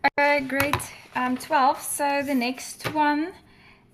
Okay, grade 12. So the next one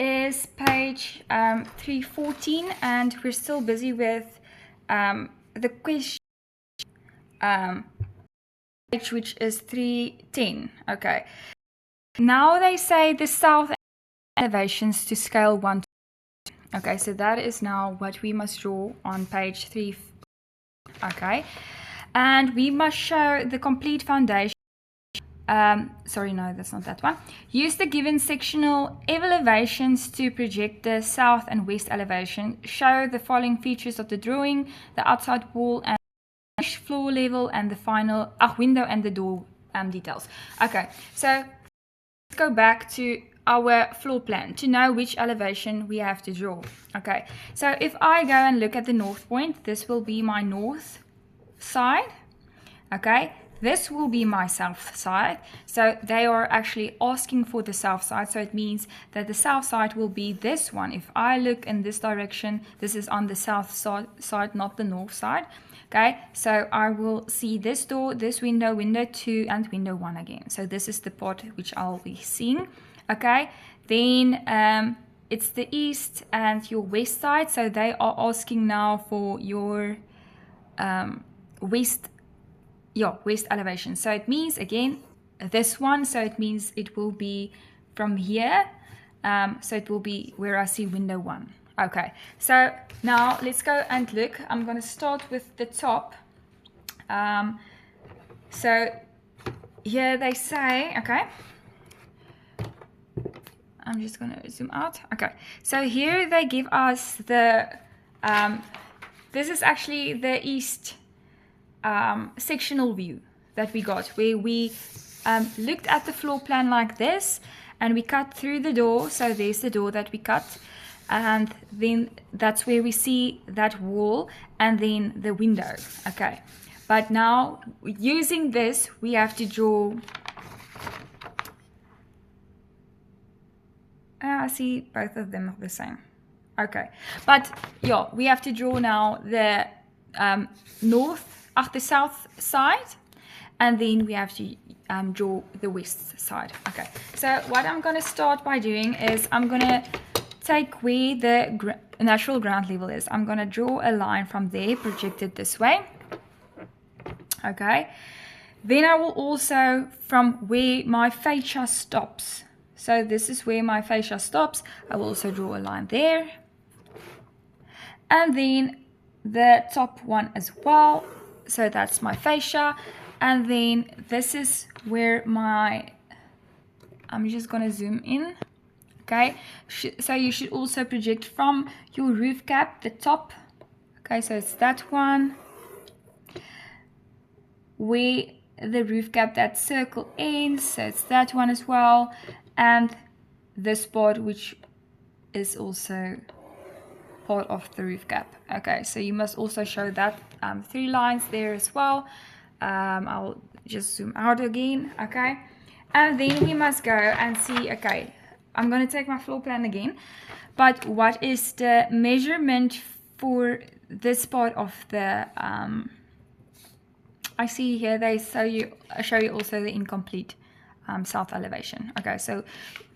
is page 314, and we're still busy with the question page, which is 310. Okay. Now they say the south elevations to scale 1 to 2. Okay, so that is now what we must draw on page 3. Okay, and we must show the complete foundation. Sorry, no, that's not that one. Use the given sectional elevations to project the south and west elevation. Show the following features of the drawing: the outside wall and floor level, and the final window and the door details. Okay, so let's go back to our floor plan to know which elevation we have to draw. Okay, so if I go and look at the north point, this will be my north side. Okay, this will be my south side. So they are actually asking for the south side, so it means that the south side will be this one. If I look in this direction, this is on the south side, not the north side. Okay, so I will see this door, this window, window 2, and window 1 again. So this is the part which I'll be seeing. Okay, then it's the east and your west side. So they are asking now for your west elevation. So it means, again, this one. So it means it will be from here. So it will be where I see window 1. Okay, so now let's go and look. I'm going to start with the top. So here they say, okay, I'm just going to zoom out. Okay, so here they give us the, this is actually the east sectional view that we got, where we looked at the floor plan like this, and we cut through the door. So there's the door that we cut, and then that's where we see that wall and then the window. Okay, but now using this, we have to draw. I see both of them are the same. Okay, but yeah, we have to draw now the the south side, and then we have to draw the west side. Okay, so what I'm going to start by doing is I'm going to take where the natural ground level is. I'm going to draw a line from there, projected this way. Okay, then I will also, from where my fascia stops, so this is where my fascia stops, I will also draw a line there, and then the top one as well. So that's my fascia, and then this is where my, I'm just going to zoom in. Okay, so you should also project from your roof cap, the top. Okay, so it's that one, where the roof cap, that circle ends, so it's that one as well, and this part which is also part of the roof cap. Okay, so you must also show that 3 lines there as well. I'll just zoom out again. Okay, and then we must go and see. Okay, I'm going to take my floor plan again, but what is the measurement for this part of the I see here they show you also the incomplete south elevation. Okay, so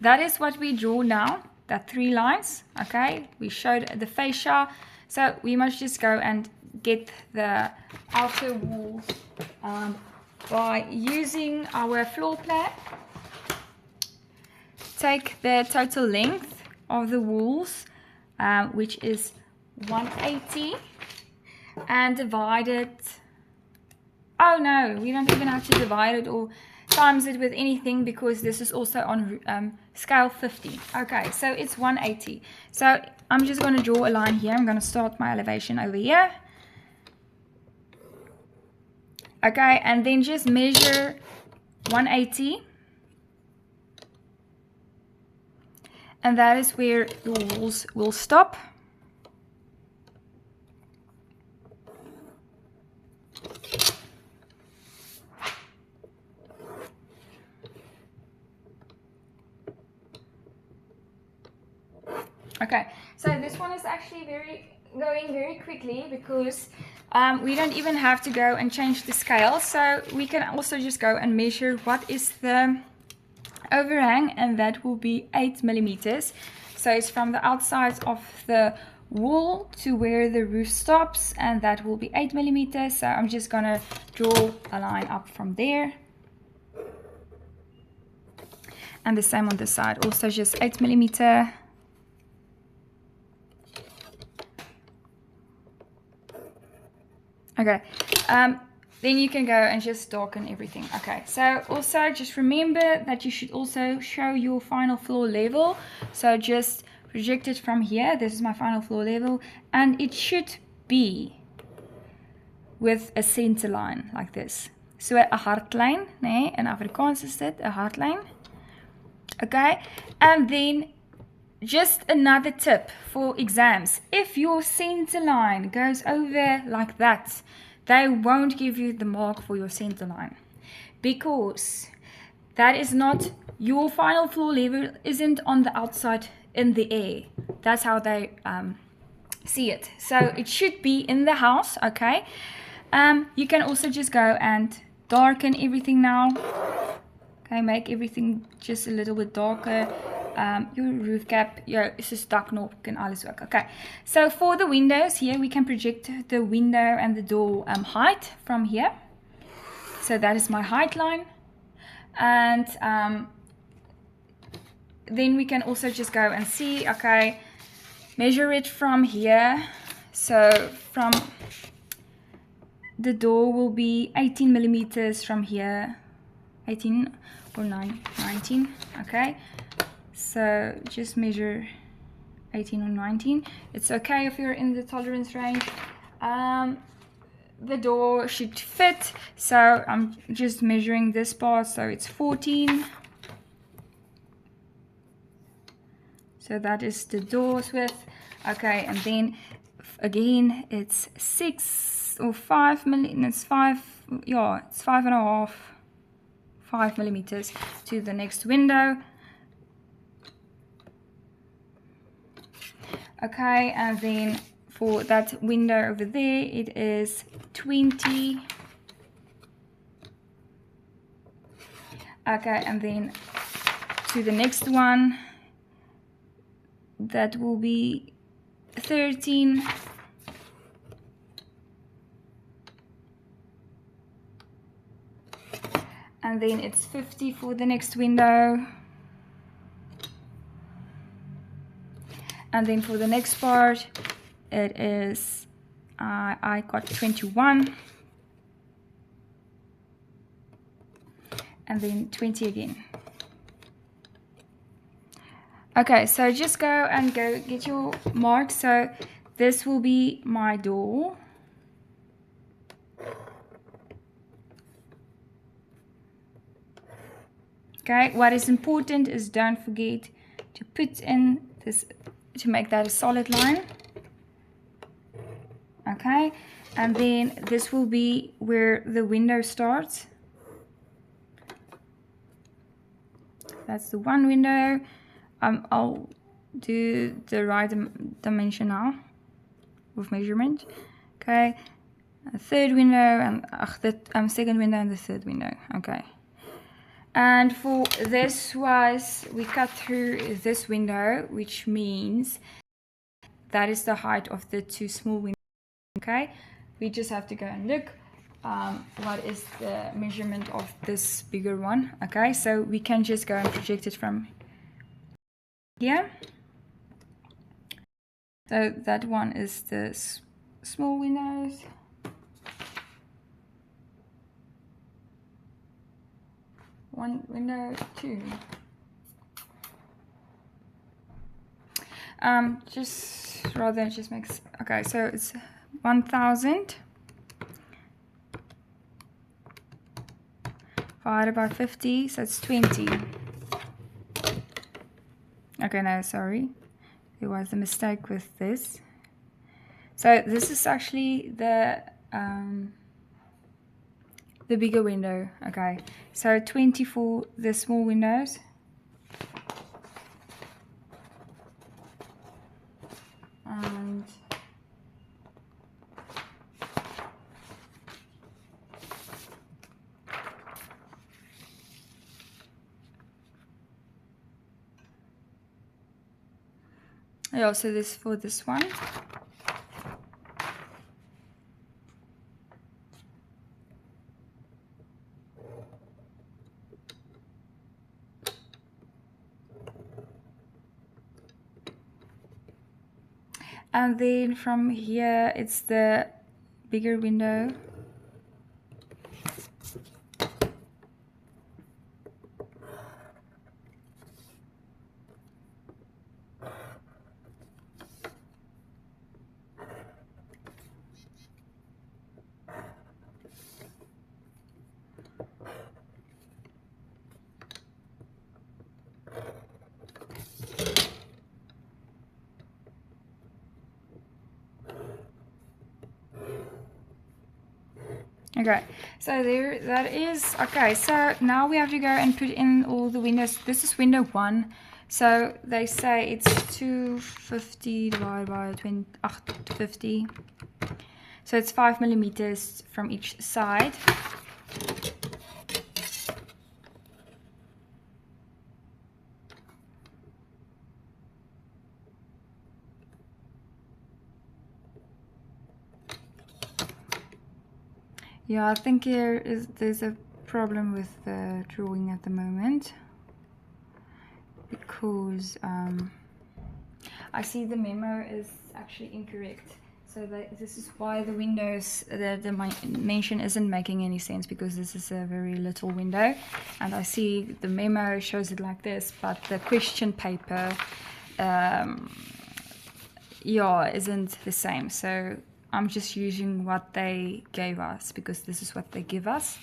that is what we draw now, that 3 lines. Okay, we showed the fascia, so we must just go and get the outer walls by using our floor plan. Take the total length of the walls, which is 180, and divide it. Oh no, we don't even have to divide it or times it with anything, because this is also on scale 50. Okay, so it's 180. So I'm just going to draw a line here. I'm going to start my elevation over here. Okay, and then just measure 180. And that is where your walls will stop. Okay, so this one is actually going very quickly, because we don't even have to go and change the scale. So we can also just go and measure what is the overhang, and that will be 8 millimeters. So it's from the outside of the wall to where the roof stops, and that will be 8 millimeters. So I'm just gonna draw a line up from there, and the same on the side, also just 8 millimeter. Okay, then you can go and just darken everything. Okay, so also just remember that you should also show your final floor level. So just project it from here. This is my final floor level, and it should be with a center line like this. So a hartlyn, nee, in Afrikaans is dit 'n hartlyn. Okay, and then just another tip for exams: if your center line goes over like that, they won't give you the mark for your center line, because that is not your final floor level, isn't on the outside in the air. That's how they see it. So it should be in the house. Okay, you can also just go and darken everything now. Okay, make everything just a little bit darker. Your roof cap, your dakknop en alles ook. Okay, so for the windows here, we can project the window and the door height from here. So that is my height line. And then we can also just go and see, okay, measure it from here. So from the door will be 18 millimeters from here, 18 or 19, okay. So just measure 18 or 19. It's okay if you're in the tolerance range. The door should fit, so I'm just measuring this part, so it's 14. So that is the door's width. Okay, and then again it's 6 or 5 millimeters. It's 5, yeah, it's 5.5, 5 millimeters to the next window. Okay, and then for that window over there, it is 20. Okay, and then to the next one, that will be 13. And then it's 50 for the next window. And then for the next part, it is, I got 21. And then 20 again. Okay, so just go and get your mark. So this will be my door. Okay, what is important is don't forget to put in this, to make that a solid line. Okay, and then this will be where the window starts. That's the one window. I'll do the right dimension now with measurement. Okay, a third window and the second window and the third window. Okay, and for this was, we cut through this window, which means that is the height of the two small windows. Okay, we just have to go and look what is the measurement of this bigger one. Okay, so we can just go and project it from here. So that one is the small windows. One window, two. Just makes, okay, so it's 1000 divided by 50, so it's 20. Okay, no, sorry, there was a mistake with this. So this is actually the bigger window. Okay, so 20 for the small windows. And Yeah, so this for this one. And then from here, it's the bigger window. Okay, so there, that is, okay, so now we have to go and put in all the windows. This is window 1, so they say it's 250 divided by 250, so it's 5 millimeters from each side. Yeah, I think there's a problem with the drawing at the moment, because I see the memo is actually incorrect. So this is why the windows, the dimension isn't making any sense, because this is a very little window. And I see the memo shows it like this, but the question paper, yeah, isn't the same. So I'm just using what they gave us, because this is what they give us.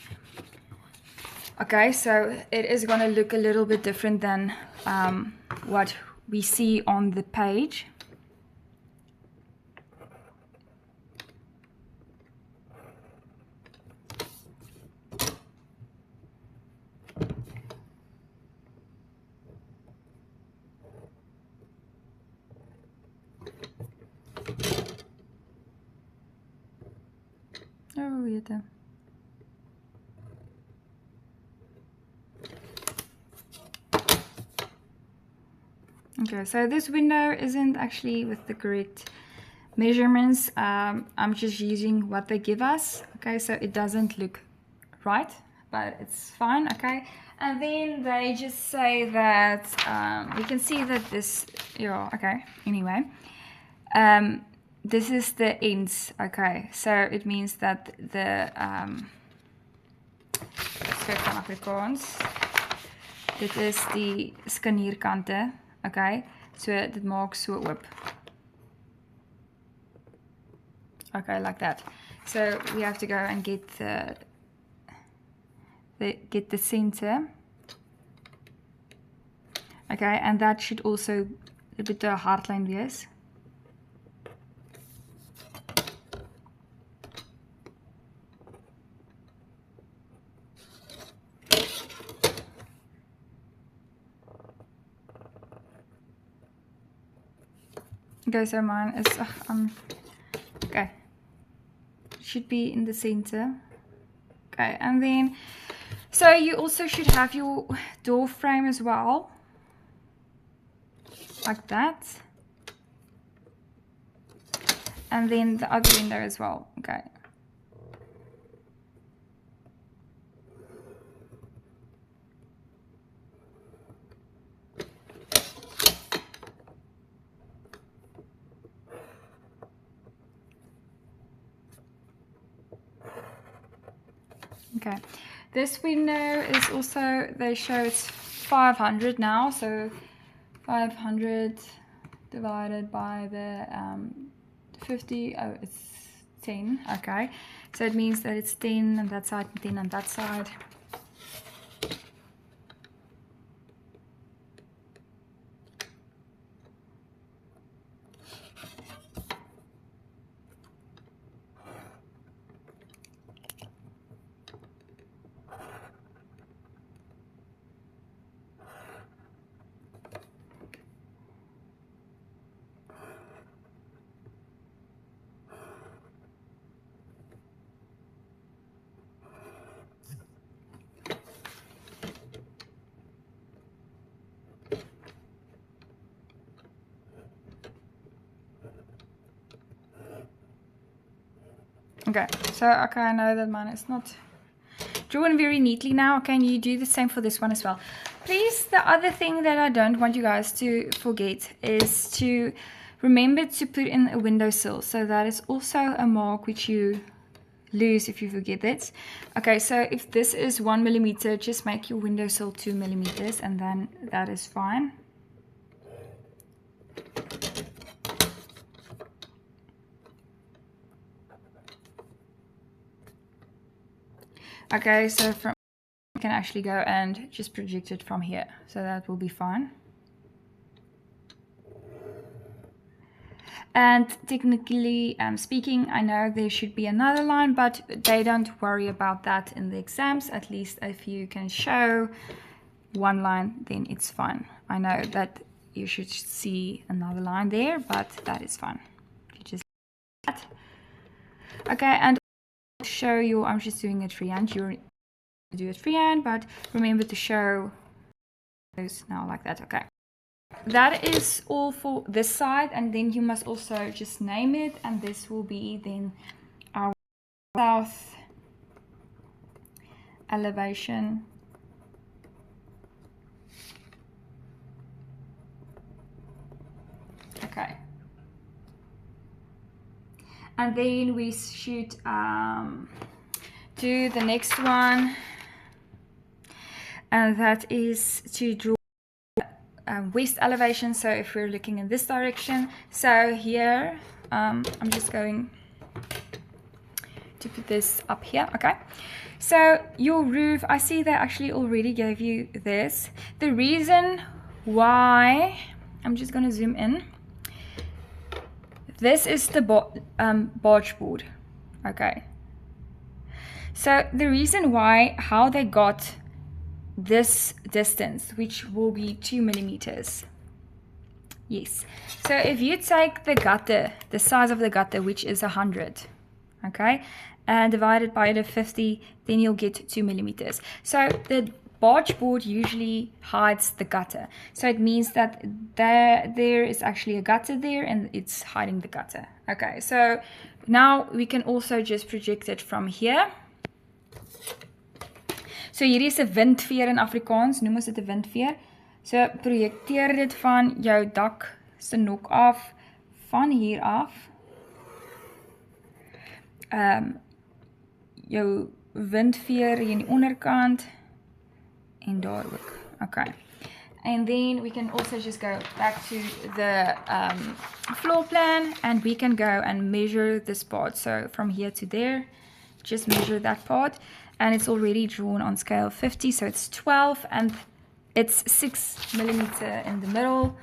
Okay, so it is going to look a little bit different than what we see on the page. Oh, weird. Okay, so this window isn't actually with the correct measurements. I'm just using what they give us. Okay, so it doesn't look right, but it's fine. Okay, and then they just say that we can see that this, yeah, okay, anyway, this is the ends. Okay, so it means that the skryf van Afrikaans, dit is die skanierkante. Okay, so dit maak so oop. Okay, like that. So we have to go and get the center. Okay, and that should also a bit of hardline wees. Okay, so mine is okay. Should be in the center. Okay, and then so you also should have your door frame as well, like that, and then the other window as well. Okay. Okay, this window is also, they show it's 500 now, so 500 divided by the 50, oh, it's 10. Okay, so it means that it's 10 on that side and 10 on that side. Okay, so okay, I know that mine is not drawn very neatly now. Okay, and you do the same for this one as well. Please, the other thing that I don't want you guys to forget is to remember to put in a windowsill. So that is also a mark which you lose if you forget it. Okay, so if this is 1 millimeter, just make your windowsill 2 millimeters, and then that is fine. Okay, so from you can actually go and just project it from here, so that will be fine. And technically speaking, I know there should be another line, but they don't worry about that in the exams. At least if you can show one line, then it's fine. I know that you should see another line there, but that is fine. You just that. Okay, and show you, I'm just doing it freehand. You do it freehand, but remember to show those now like that. Okay, that is all for this side, and then you must also just name it, and this will be then our south elevation. Okay, and then we should do the next one, and that is to draw west elevation. So if we're looking in this direction, so here I'm just going to put this up here. Okay, so your roof, I see they actually already gave you this. The reason why, I'm just going to zoom in. This is the barge board. Okay, so the reason why, how they got this distance, which will be 2 millimeters. Yes, so if you take the gutter, the size of the gutter, which is 100, okay, and divide it by the 50, then you'll get 2 millimeters. So the barge board usually hides the gutter, so it means that there is actually a gutter there, and it's hiding the gutter. Okay, so now we can also just project it from here. So hierdie is 'n windveer in Afrikaans, noem ons dit 'n windveer. So projekteer dit van jou dak se nok af, van hier af. Jou windveer hier in die onderkant en daar ook. Okay. And then we can also just go back to the floor plan, and we can go and measure this part. So from here to there, just measure that part. And it's already drawn on scale 50, so it's 12, and it's 6 millimeter in the middle.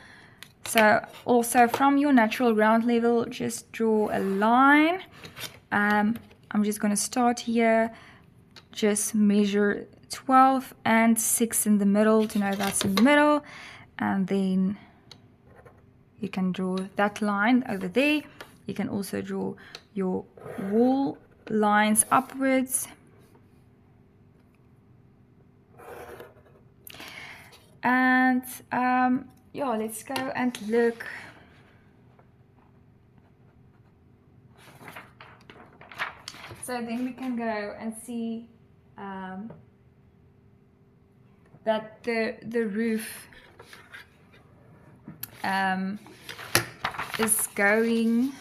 So also from your natural ground level, just draw a line. I'm just going to start here, just measure 12 and 6 in the middle to know that's in the middle, and then you can draw that line over there. You can also draw your wall lines upwards. And yeah, let's go and look. So then we can go and see that the roof is going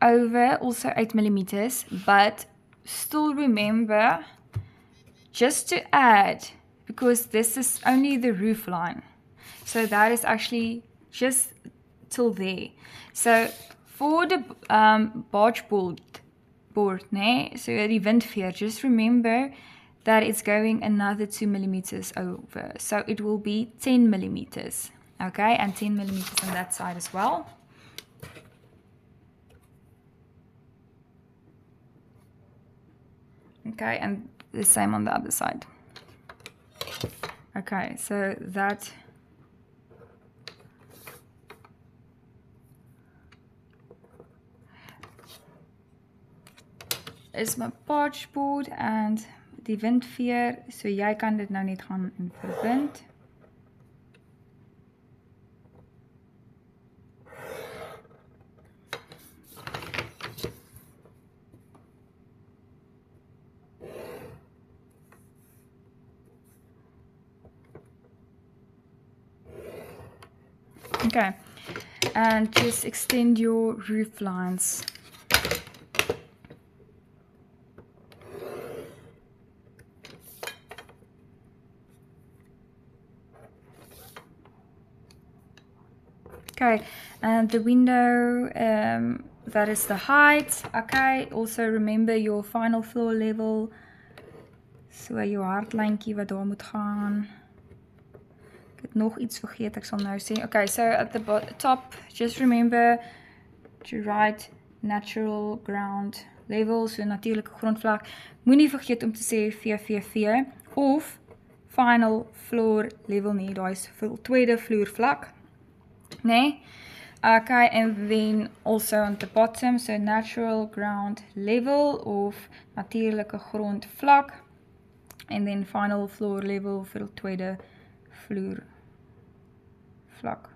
over also 8 millimeters, but still remember just to add, because this is only the roof line, so that is actually just till there. So for the barge board, nee, so die windveer, just remember that it's going another 2 millimeters over, so it will be 10 millimeters. Okay, and 10 millimeters on that side as well. Okay, and the same on the other side. Okay, so that is my barge board and die windveer. So jy kan dit nou net gaan en verbind. Okay, and just extend your roof lines. Okay, and the window, that is the height. Okay, also remember your final floor level. So jou hartlyntjie wat daar moet gaan. Ek het nog iets vergeet, ek sal nou sê. Okay, so at the top, just remember to write natural ground level, so natuurlike grondvlak. Moenie vergeet om te sê VVV of final floor level nie, daar is tweede vloervlak. Nee? Okay, and then also on the bottom, so natural ground level of natuurlike grondvlak. And then final floor level vir die tweede vloer vlak.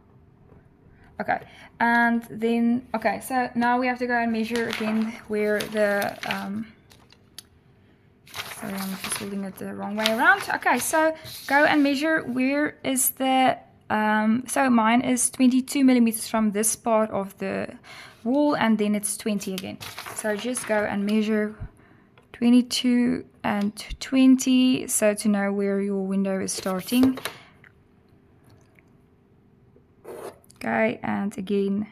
Okay, and then, okay, so now we have to go and measure again where the, sorry, I'm just holding it the wrong way around. Okay, so go and measure where is the, so mine is 22 millimeters from this part of the wall, and then it's 20 again. So just go and measure 22 and 20, so to know where your window is starting. Okay, and again,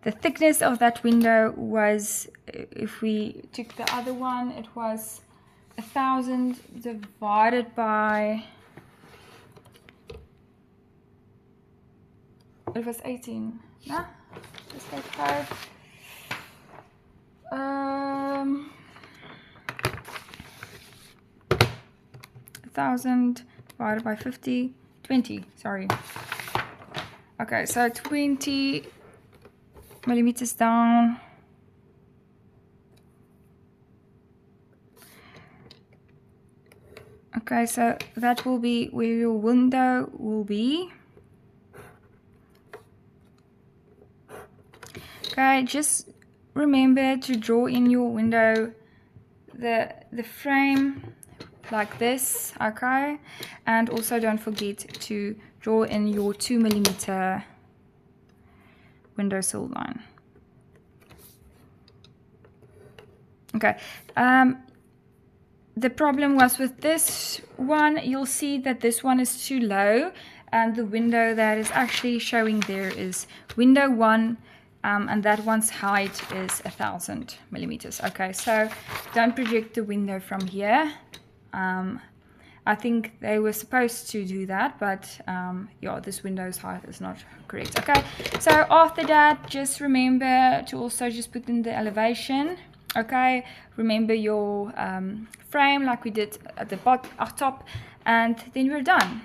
the thickness of that window was, if we took the other one, it was 1,000 divided by, it was 18, no? Just like 5. 1,000 divided by 50, 20, sorry. Okay, so 20 millimeters down. Okay, so that will be where your window will be. Okay, just remember to draw in your window the frame like this, okay, and also don't forget to draw in your 2 millimeter windowsill line. Okay, the problem was with this one, you'll see that this one is too low, and the window that is actually showing there is window 1, and that one's height is 1,000 millimeters. Okay, so don't project the window from here. I think they were supposed to do that, but yeah, this window's height is not correct. Okay, so after that, just remember to also just put in the elevation. Okay, remember your frame like we did at the top, and then we're done.